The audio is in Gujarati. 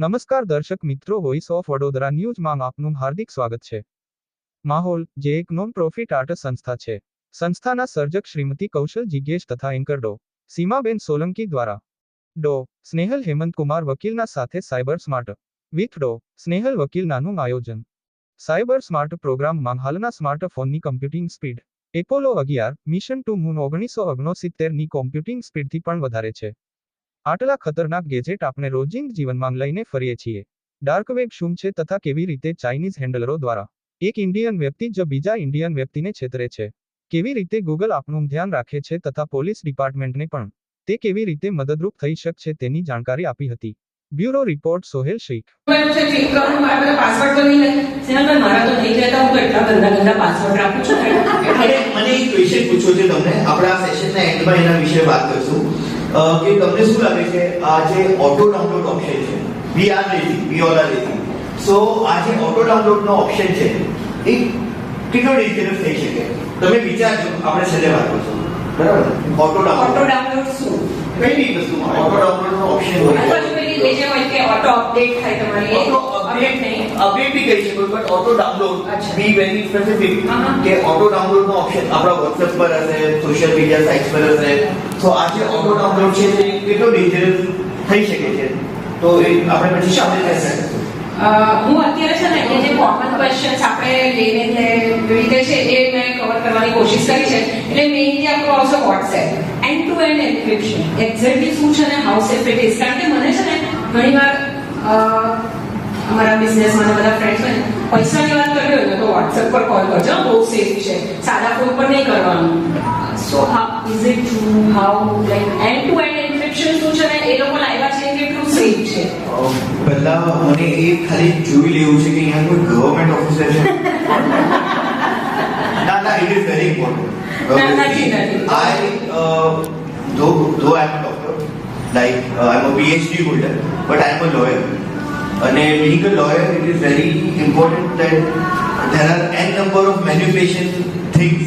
નમસ્કાર દર્શક મિત્રો, વોઇસ ઓફ વડોદરા ન્યૂઝમાં આપનું હાર્દિક સ્વાગત છે. માહોલ, જે એક નોન પ્રોફિટ આર્ટ સંસ્થા છે. સંસ્થાના સર્જક શ્રીમતી કૌશલ જિજ્ઞેશ તથા એન્કર ડો. સીમાબેન સોલંકી દ્વારા ડો. સ્નેહલ હેમંતકુમાર વકીલના સાથે સાયબર સ્માર્ટ વિથ ડો. સ્નેહલ વકીલનાનું આયોજન. સાયબર સ્માર્ટ પ્રોગ્રામમાં હાલના સ્માર્ટફોનની computing speed Apollo 11 mission to moon 1969ની કોમ્પ્યુટિંગ સ્પીડથી પણ વધારે છે. આટલા ખતરનાક ગેજેટ આપણે રોજિંગ જીવનમાં લઈને ફરીએ છીએ. ડાર્ક વેબ શું છે તથા કેવી રીતે ચાઇનીઝ હેન્ડલરો દ્વારા એક ઇન્ડિયન વ્યક્તિ જ બીજા ઇન્ડિયન વ્યક્તિને છેતરે છે. કેવી રીતે ગૂગલ આપણું ધ્યાન રાખે છે તથા પોલીસ ડિપાર્ટમેન્ટને પણ તે કેવી રીતે મદદરૂપ થઈ શકશે તેની જાણકારી આપી હતી. Bureau report Sohail Sheikh. મને એક ક્વેશ્ચન પૂછ્યો છે તમને. આપણે આ સેશનના એન્ડમાં એના વિશે વાત કરીશું કે તમને શું લાગે છે આ જે ઓટો ડાઉનલોડ ઓપ્શન છે, વી ઓલ આર લેઝી, સો આ જે ઓટો ડાઉનલોડ નો ઓપ્શન છે એ કેટલો ડેન્જરસ થઈ શકે? તમે વિચારજો, આપણે છેલ્લે વાત કરીશું. બરાબર? ઓટો ડાઉનલોડ શું? કઈ બી વસ્તુમાં ઓટો ડાઉનલોડ નો ઓપ્શન હોય છે, જે હોય કે ઓટો અપડેટ થાય તમારી, ઓટો અપડેટ નહીં, અપડેટ બી કરી શકો, but auto download be very specific કે ઓટો ડાઉનલોડ નો ઓપ્શન આપણા WhatsApp પર હશે, સોશિયલ મીડિયા સાઇટ્સ પર હશે. તો આ જે ઓટો ડાઉનલોડ છે તે કેટલો ડેન્જરસ થઈ શકે છે? તો એ આપણે પછી સામે કહી શકીશું. હું અત્યારે છે ને એ જે કોમન ક્વેશ્ચન્સ આપણે લઈને રીતે છે એ મેં કવર કરવાની કોશિશ કરી છે. એટલે મેઇનલી આપણું આવશે WhatsApp end to end encryption. Exactly શું છે ને હાઉ સેફ ઇટ ઇઝ. કારણ કે મને છે ને ઘણીવાર અમારા બિઝનેસમાં બધા ફ્રેન્ડ્સ હોય ને પૈસાની વાત કરવી હોય તો WhatsApp પર કોલ કરજો, બહુ સેફ છે, સાદા ફોન પર નહીં કરવાનું. So how is it true, how like end to end encryption શું છે ને એ લોકો લાવ્યા છે કેટલું સેફ છે? પહેલા મને એ ખાલી જોઈ લેવું છે કે અહીંયા કોઈ ગવર્મેન્ટ ઓફિસર છે. ના, it is very important. though I am a doctor, like I am a PhD holder, but I am a lawyer. And being a lawyer, it is very important that there are n number of manipulation things